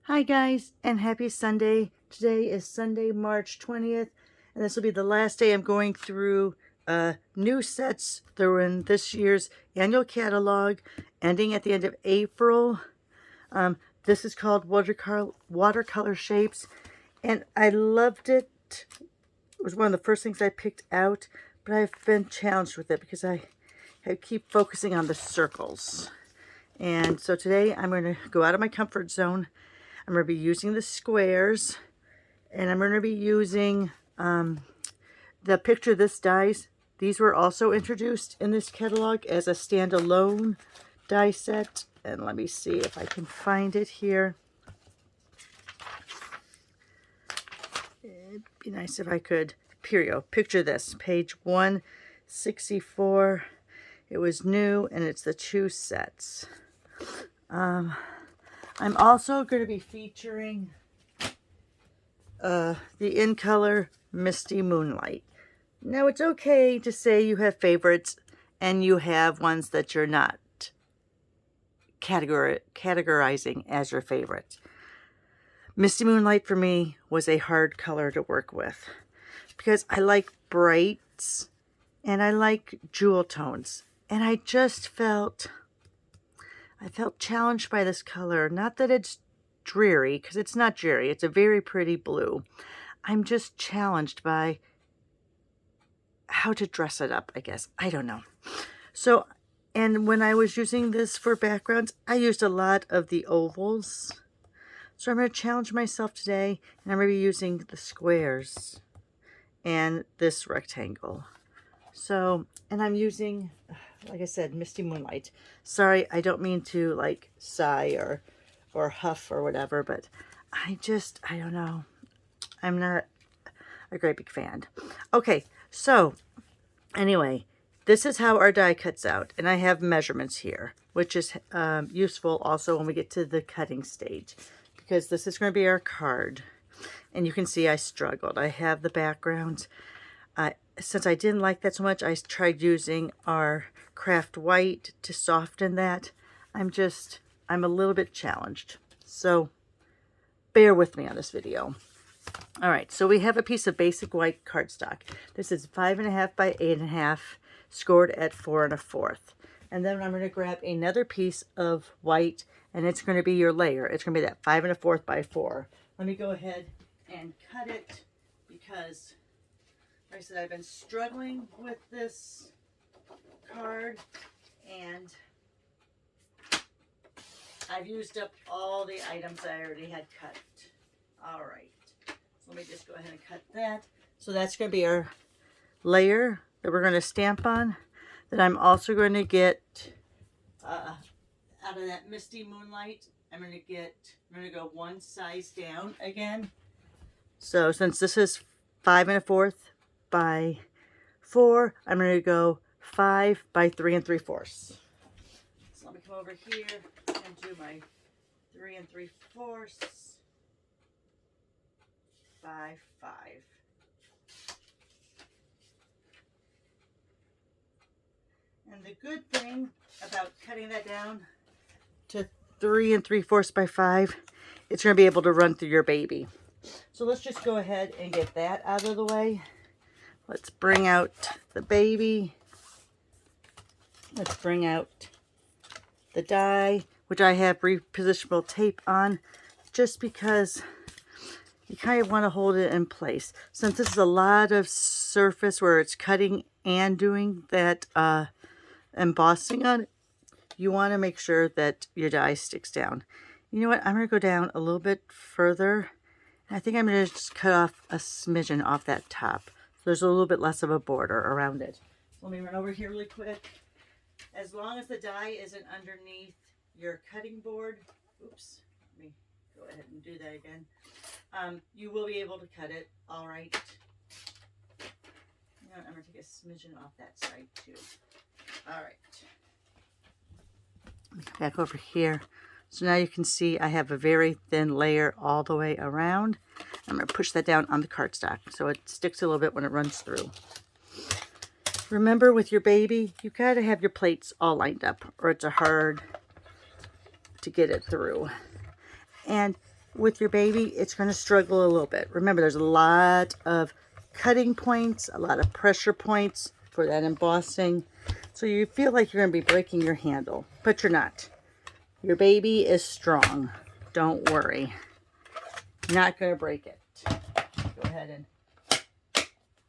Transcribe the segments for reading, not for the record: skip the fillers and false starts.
Hi guys, and happy Sunday. Today is Sunday, March 20th, and this will be the last day I'm going through new sets that were in this year's annual catalog, ending at the end of April. This is called Watercolor Shapes, and I loved it. It was one of the first things I picked out, but I've been challenged with it because I keep focusing on the circles. And so today I'm going to go out of my comfort zone. I'm going to be using the squares, and I'm going to be using the Picture This dies. These were also introduced in this catalog as a standalone die set. And let me see if I can find it here. It'd be nice if I could. Picture This, page 164. It was new, and it's the 2 sets. I'm also going to be featuring the In Color Misty Moonlight. Now, it's okay to say you have favorites and you have ones that you're not categorizing as your favorite. Misty Moonlight for me was a hard color to work with because I like brights and I like jewel tones, and I felt challenged by this color. Not that it's dreary, because it's not dreary. It's a very pretty blue. I'm just challenged by how to dress it up, I guess. I don't know. So, and when I was using this for backgrounds, I used a lot of the ovals. So I'm going to challenge myself today, and I'm going to be using the squares and this rectangle. So, and I'm using, like I said, Misty Moonlight. Sorry, I don't mean to like sigh or huff or whatever, but I don't know. I'm not a great big fan. Okay, so anyway, this is how our die cuts out. And I have measurements here, which is useful also when we get to the cutting stage, because this is going to be our card. And you can see I struggled. I have the background. Since I didn't like that so much, I tried using our craft white to soften that. I'm a little bit challenged. So bear with me on this video. All right, so we have a piece of basic white cardstock. This is 5.5 by 8.5, scored at 4 1/4. And then I'm going to grab another piece of white, and it's going to be your layer. It's going to be that 5 1/4 by 4. Let me go ahead and cut it because, like I said, I've been struggling with this card, and I've used up all the items I already had cut. All right, so let me just go ahead and cut that. So that's going to be our layer that we're going to stamp on. Then I'm also going to get out of that Misty Moonlight, I'm going to go one size down again. So since this is 5 1/4 by 4, I'm going to go 5 by 3 3/4. So let me come over here and do my 3 3/4 by 5. And the good thing about cutting that down to 3 3/4 by 5, it's going to be able to run through your baby. So let's just go ahead and get that out of the way. Let's bring out the baby. Let's bring out the die, which I have repositionable tape on, just because you kind of want to hold it in place. Since this is a lot of surface where it's cutting and doing that embossing on it, you want to make sure that your die sticks down. You know what? I'm going to go down a little bit further. I think I'm going to just cut off a smidgen off that top. So there's a little bit less of a border around it. Let me run over here really quick. As long as the die isn't underneath your cutting board, oops, let me go ahead and do that again. You will be able to cut it all right. You know what, I'm going to take a smidgen off that side too. All right. Back over here. So now you can see I have a very thin layer all the way around. I'm going to push that down on the cardstock so it sticks a little bit when it runs through. Remember, with your baby, you got to have your plates all lined up, or it's hard to get it through. And with your baby, it's going to struggle a little bit. Remember, there's a lot of cutting points, a lot of pressure points for that embossing. So you feel like you're going to be breaking your handle, but you're not. Your baby is strong. Don't worry. Not going to break it. Go ahead and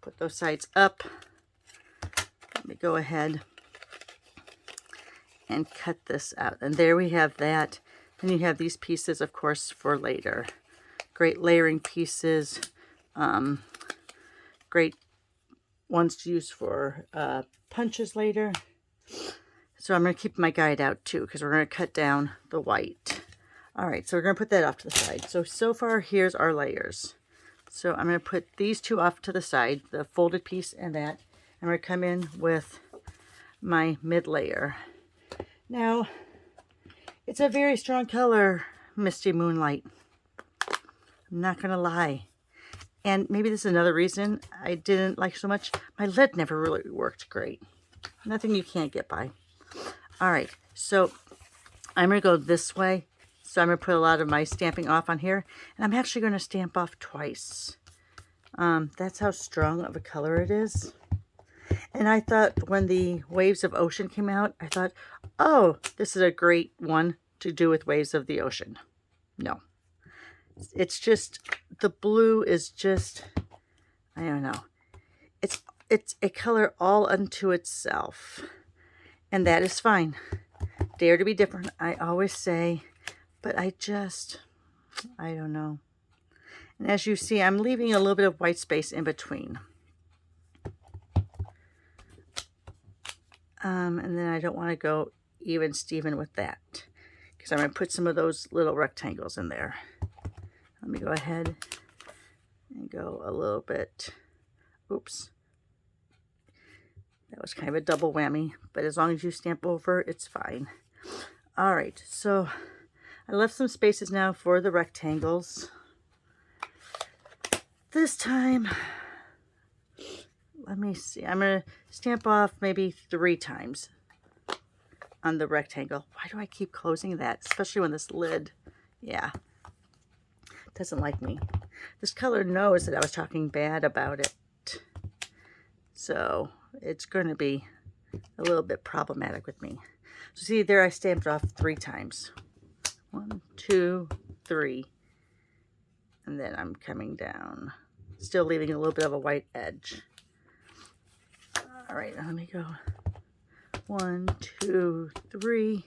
put those sides up. Let me go ahead and cut this out. And there we have that. And you have these pieces, of course, for later. Great layering pieces. Great ones to use for punches later. So I'm going to keep my guide out too, because we're going to cut down the white. All right, so we're going to put that off to the side. So far, here's our layers. So I'm going to put these two off to the side, the folded piece and that. I'm going to come in with my mid layer. Now, it's a very strong color, Misty Moonlight. I'm not going to lie. And maybe this is another reason I didn't like so much. My lid never really worked great. Nothing you can't get by. All right, so I'm going to go this way. So I'm going to put a lot of my stamping off on here. And I'm actually going to stamp off twice. That's how strong of a color it is. And I thought when the Waves of Ocean came out, I thought, oh, this is a great one to do with Waves of the Ocean. No. It's just, the blue is just, I don't know. It's a color all unto itself. And that is fine. Dare to be different, I always say. But I don't know. And as you see, I'm leaving a little bit of white space in between. And then I don't want to go even Steven with that, because I'm going to put some of those little rectangles in there. Let me go ahead and go a little bit. Oops. That was kind of a double whammy, but as long as you stamp over, it's fine. All right, so I left some spaces now for the rectangles. This time, let me see. I'm going to stamp off maybe 3 times on the rectangle. Why do I keep closing that? Especially when this lid, yeah, doesn't like me. This color knows that I was talking bad about it. So it's going to be a little bit problematic with me. So see, there I stamped off 3 times. 1, 2, 3. And then I'm coming down. Still leaving a little bit of a white edge. All right, let me go. 1, 2, 3.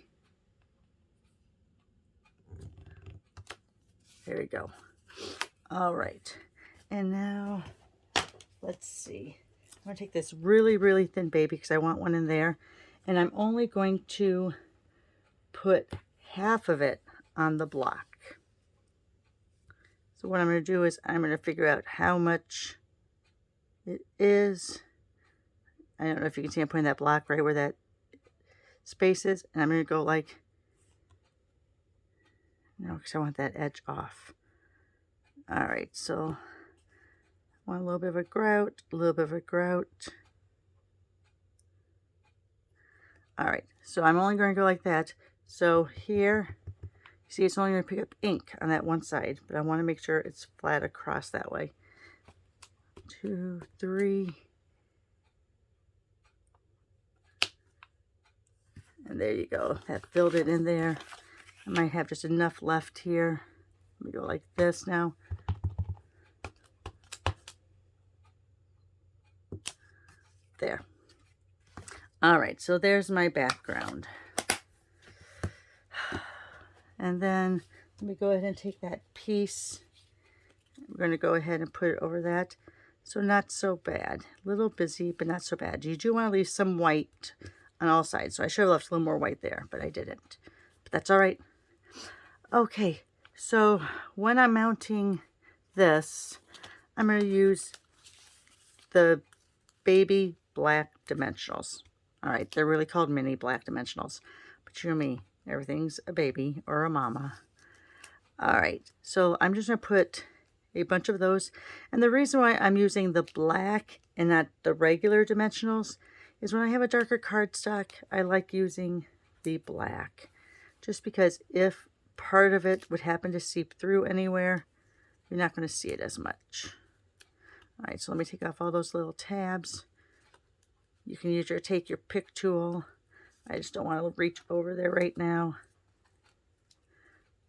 There we go. All right. And now, let's see. I'm going to take this really, really thin baby because I want one in there. And I'm only going to put half of it on the block. So what I'm going to do is I'm going to figure out how much it is. I don't know if you can see I'm putting that block right where that space is. And I'm going to go like, no, because I want that edge off. All right, so I want a little bit of a grout, a little bit of a grout. All right, so I'm only going to go like that. So here, see, it's only going to pick up ink on that one side, but I want to make sure it's flat across that way. 2, 3. And there you go. That filled it in there. I might have just enough left here. Let me go like this now. There. All right, so there's my background. And then let me go ahead and take that piece. We're going to go ahead and put it over that. So not so bad. A little busy, but not so bad. You do want to leave some white on all sides. So I should have left a little more white there, but I didn't. But that's all right. Okay, so when I'm mounting this, I'm going to use the baby black dimensionals. All right, they're really called mini black dimensionals. But you know me, everything's a baby or a mama. All right, so I'm just going to put a bunch of those. And the reason why I'm using the black and not the regular dimensionals is when I have a darker cardstock, I like using the black. Just because if part of it would happen to seep through anywhere, you're not going to see it as much. All right, so let me take off all those little tabs. You can take your pick tool. I just don't want to reach over there right now.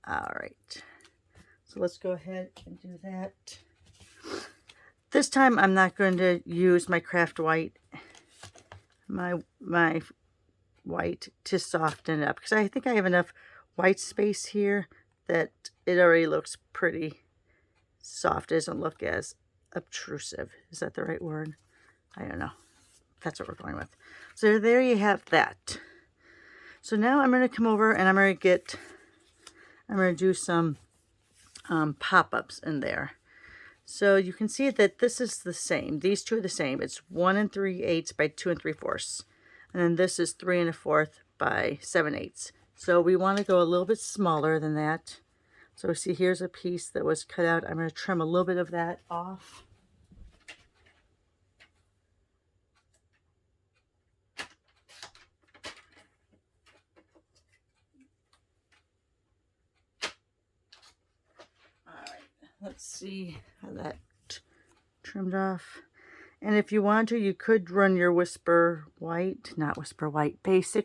All right, so let's go ahead and do that. This time I'm not going to use my craft white, my white, to soften it up, because I think I have enough white space here that it already looks pretty soft. It doesn't look as obtrusive. Is that the right word? I don't know. That's what we're going with. So there you have that. So now I'm going to come over and I'm going to do some pop-ups in there. So you can see that this is the same. These two are the same. It's 1 3/8 by 2 3/4. And then this is 3 1/4 by 7/8. So we want to go a little bit smaller than that. So see, here's a piece that was cut out. I'm going to trim a little bit of that off. Let's see how that trimmed off. And if you want to, you could run your basic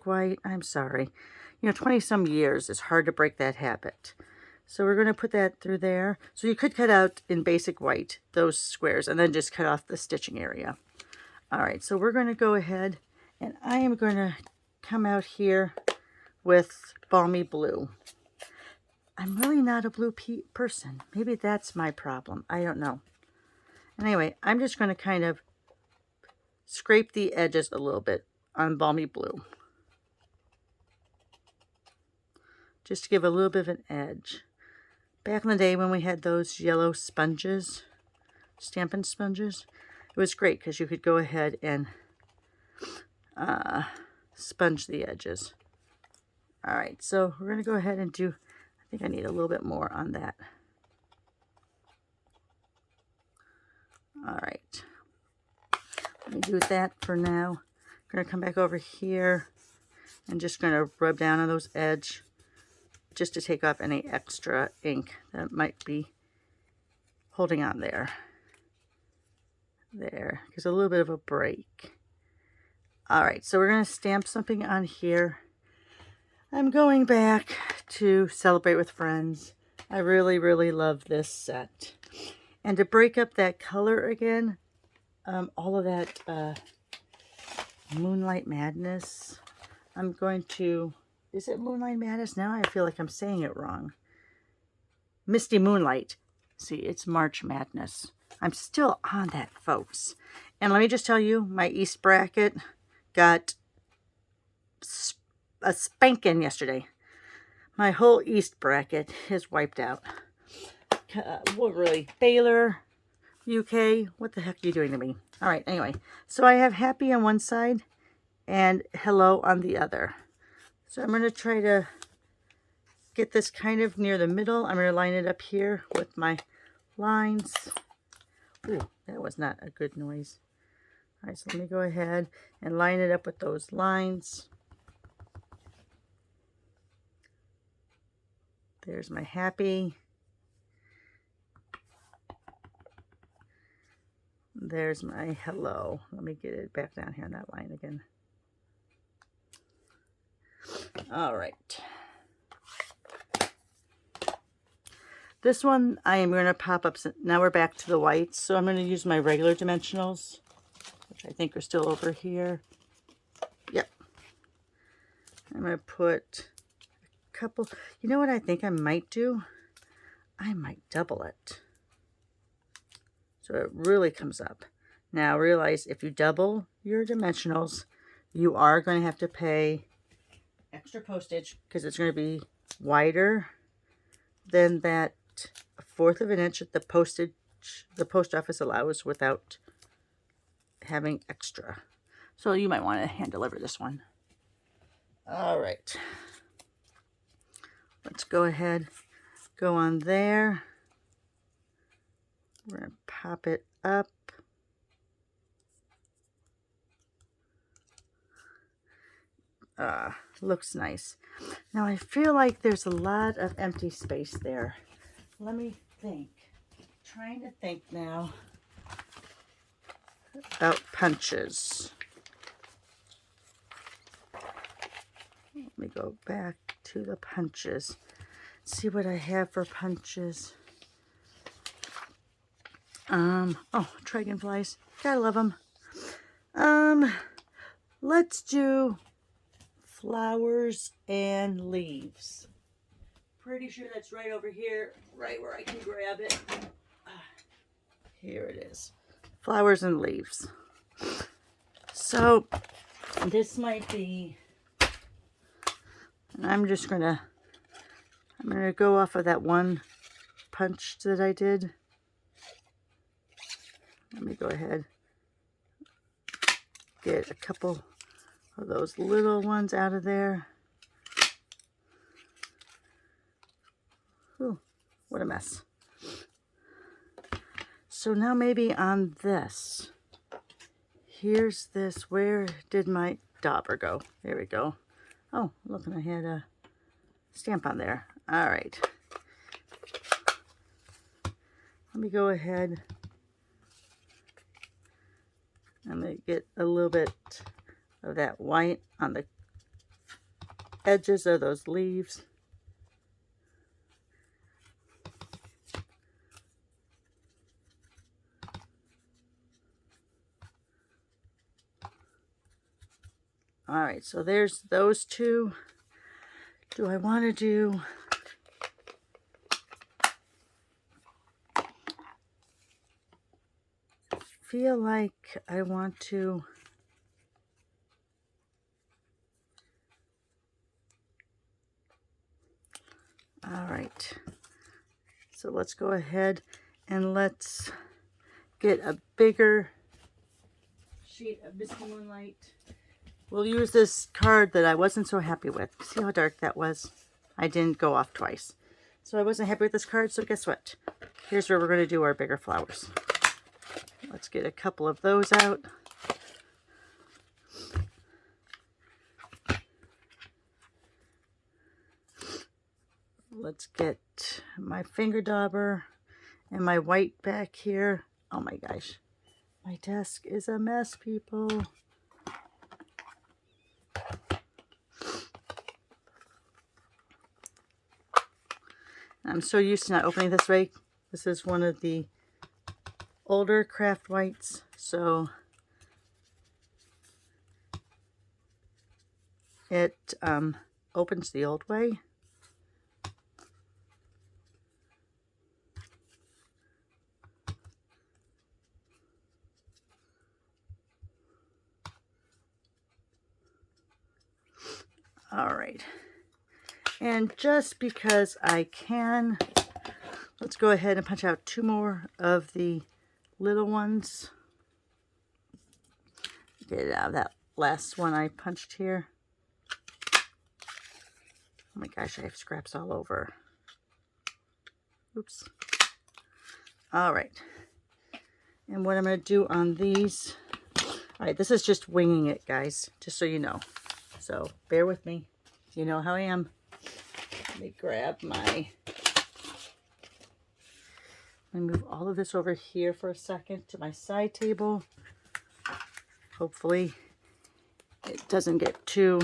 white. I'm sorry. 20 some years, it's hard to break that habit. So we're going to put that through there. So you could cut out in basic white those squares and then just cut off the stitching area. All right, so we're going to go ahead and I am going to come out here with Balmy Blue. I'm really not a blue person. Maybe that's my problem. I don't know. Anyway, I'm just going to kind of scrape the edges a little bit on Balmy Blue, just to give a little bit of an edge. Back in the day when we had those yellow sponges, Stampin' Sponges, it was great because you could go ahead and sponge the edges. All right, so we're going to go ahead and do, I think I need a little bit more on that. All right, let me do that for now. I'm going to come back over here and just going to rub down on those edges just to take off any extra ink that might be holding on there. There, there's a little bit of a break. All right, so we're going to stamp something on here. I'm going back to Celebrate with Friends. I really, really love this set. And to break up that color again, all of that Moonlight Madness, I'm going to, is it Moonlight Madness? Now I feel like I'm saying it wrong. Misty Moonlight. See, it's March Madness. I'm still on that, folks. And let me just tell you, my East bracket got a spanking yesterday. My whole East bracket is wiped out. What really? Baylor, UK, what the heck are you doing to me? All right, anyway. So I have Happy on one side and Hello on the other. So I'm going to try to get this kind of near the middle. I'm going to line it up here with my lines. Ooh, that was not a good noise. All right, so let me go ahead and line it up with those lines. There's my Happy. There's my Hello. Let me get it back down here on that line again. All right. This one I am going to pop up. Now we're back to the whites. So I'm going to use my regular dimensionals, which I think are still over here. Yep. I'm going to put a couple. You know what I think I might do? I might double it, so it really comes up. Now realize if you double your dimensionals, you are going to have to pay extra postage because it's going to be wider than that 1/4 of an inch that the post office allows without having extra. So you might want to hand deliver this one. All right. Let's go ahead, go on there. We're going to pop it up. looks nice. Now I feel like there's a lot of empty space there. Let me think. Trying to think now about punches. Let me go back to the punches. See what I have for punches. Oh, dragonflies. Gotta love them. Let's do flowers and leaves. Pretty sure that's right over here, right where I can grab it. Here it is. Flowers and leaves. So this might be, I'm gonna go off of that one punch that I did. Let me go ahead, get a couple of those little ones out of there. Ooh, what a mess. So now maybe on this, here's this, where did my dauber go? There we go. Oh, look, and I had a stamp on there. All right. Let me go ahead. I'm going to get a little bit of that white on the edges of those leaves. All right, so there's those two. Do I want to do feel like I want to all right, so let's go ahead and let's get a bigger sheet of Misty Moonlight. We'll use this card that I wasn't so happy with. See how dark that was? I didn't go off twice. So I wasn't happy with this card, so guess what? Here's where we're going to do our bigger flowers. Let's get a couple of those out. Let's get my finger dauber and my white back here. Oh my gosh. My desk is a mess, people. I'm so used to not opening this way. This is one of the older craft whites, so it opens the old way. All right. And just because I can, let's go ahead and punch out two more of the little ones. Get it out of that last one I punched here. Oh my gosh, I have scraps all over. Oops. All right. And what I'm going to do on these, all right, this is just winging it, guys, just so you know. So bear with me. You know how I am. Let me grab my, let me move all of this over here for a second to my side table. Hopefully it doesn't get too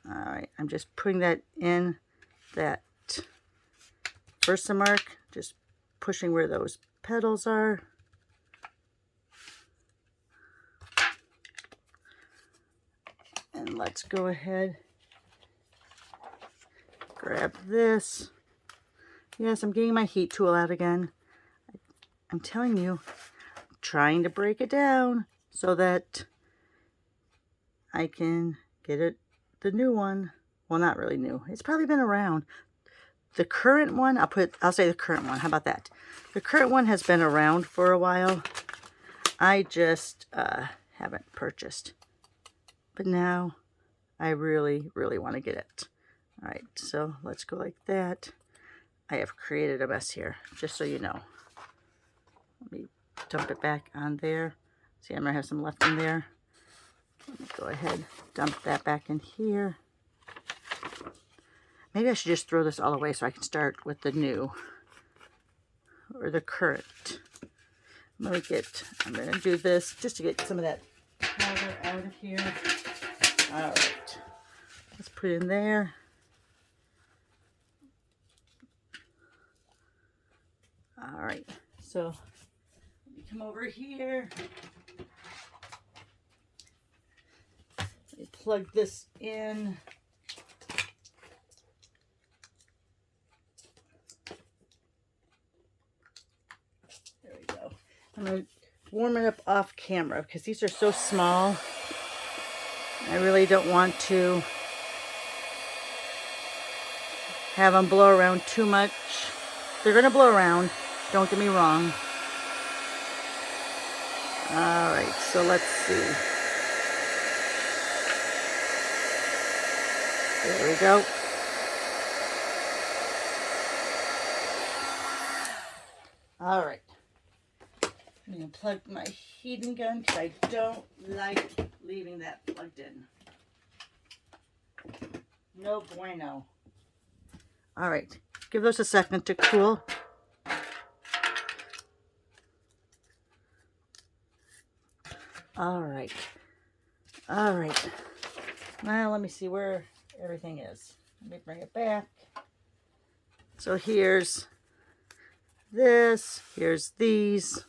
all right. I'm just putting that in that Versamark, just pushing where those petals are. And let's go ahead, grab this. Yes, I'm getting my heat tool out again. I'm telling you, I'm trying to break it down so that I can get it, the new one. Well, not really new. It's probably been around. The current one, I'll say the current one. How about that? The current one has been around for a while. I just haven't purchased. But now I really, really want to get it. All right, so let's go like that. I have created a mess here, just so you know. Let me dump it back on there. See, I'm going to have some left in there. Let me go ahead, dump that back in here. Maybe I should just throw this all away so I can start with the new or the current. I'm going to do this just to get some of that powder out of here. All right, let's put it in there. All right, so let me come over here. Let me plug this in. There we go. I'm going to warm it up off camera because these are so small. I really don't want to have them blow around too much. They're going to blow around, don't get me wrong. All right, so let's see. There we go. All right. I'm going to plug my heating gun because I don't like leaving that plugged in. No bueno. All right. Give those a second to cool. All right. All right. Now let me see where everything is. Let me bring it back. So here's this. Here's these.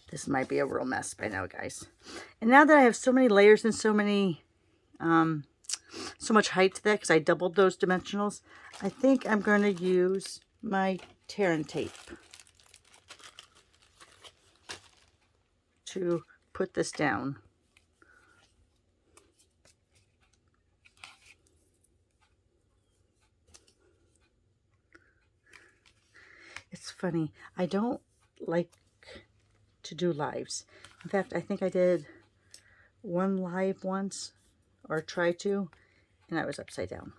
This might be a real mess by now, guys. And now that I have so many layers and so many, so much height to that, because I doubled those dimensionals, I think I'm going to use my tear and tape to put this down. It's funny, I don't like to do lives. In fact, I think I did one live once, or tried to, and I was upside down.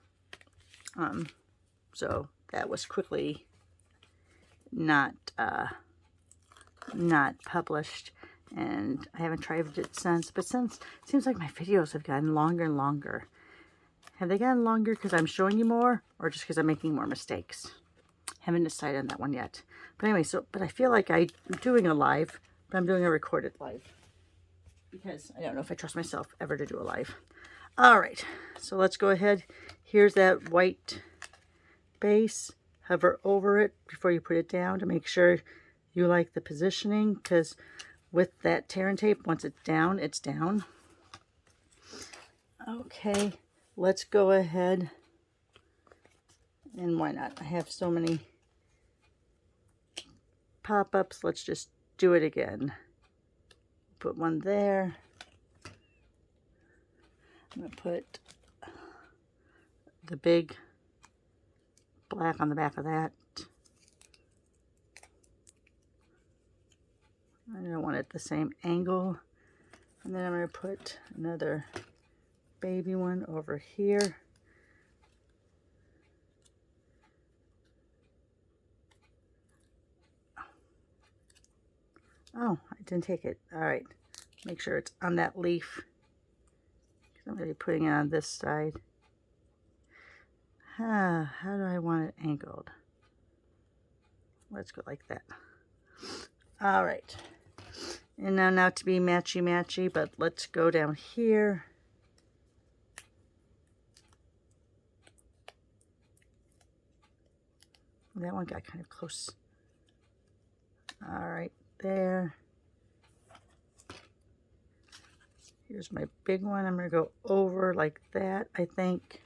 So that was quickly not published, and I haven't tried it since. But since it seems like my videos have gotten longer and longer. Have they gotten longer because I'm showing you more, or just because I'm making more mistakes? Haven't decided on that one yet. But anyway, but I feel like I'm doing a live, but I'm doing a recorded live because I don't know if I trust myself ever to do a live. All right, so let's go ahead. Here's that white base. Hover over it before you put it down to make sure you like the positioning, because with that tear and tape, once it's down, it's down. Okay, let's go ahead. And why not? I have so many pop-ups. Let's just do it again. Put one there. I'm going to put the big black on the back of that. I don't want it the same angle. And then I'm going to put another baby one over here. Oh, I didn't take it. All right. Make sure it's on that leaf. I'm going to be putting it on this side. How do I want it angled? Let's go like that. All right. And now not to be matchy-matchy, but let's go down here. That one got kind of close. All right, there. Here's my big one. I'm going to go over like that, I think.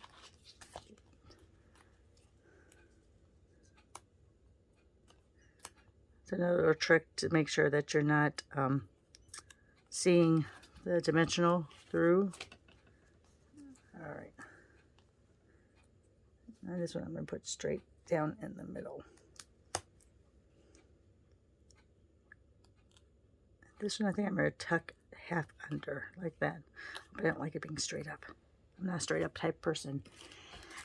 It's another little trick to make sure that you're not seeing the dimensional through. All right. Now this one I'm going to put straight down in the middle. This one I think I'm going to tuck half under like that, but I don't like it being straight up. I'm not a straight up type person.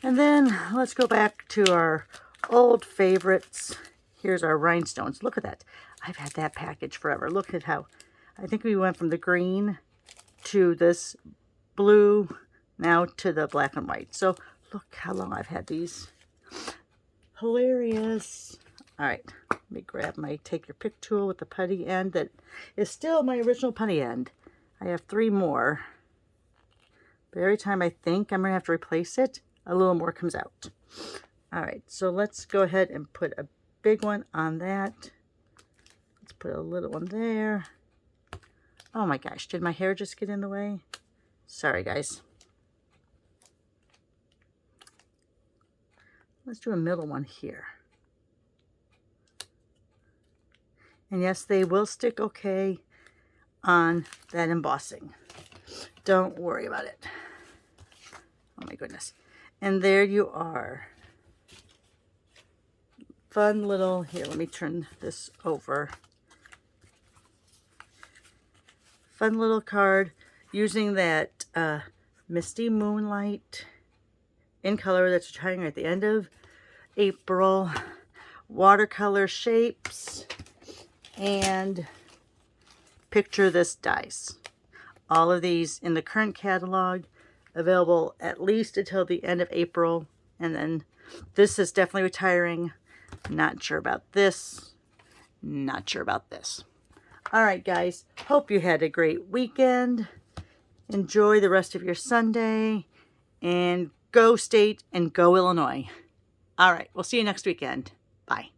And then let's go back to our old favorites. Here's our Rhinestones. Look at that. I've had that package forever. Look at how, I think we went from the green to this blue, now to the black and white. So look how long I've had these. Hilarious. All right, let me grab my take your pick tool with the putty end that is still my original putty end. I have 3 more. But every time I think I'm going to have to replace it, a little more comes out. All right, so let's go ahead and put a big one on that. Let's put a little one there. Oh my gosh, did my hair just get in the way? Sorry, guys. Let's do a middle one here. And yes, they will stick okay on that embossing. Don't worry about it. Oh my goodness. And there you are. Fun little, here, let me turn this over. Fun little card using that Misty Moonlight in color that's retiring at the end of April. Watercolor Shapes and Picture This Dice. All of these in the current catalog, available at least until the end of April. And then this is definitely retiring. Not sure about this. Not sure about this. All right, guys. Hope you had a great weekend. Enjoy the rest of your Sunday. And go State and go Illinois. All right. We'll see you next weekend. Bye.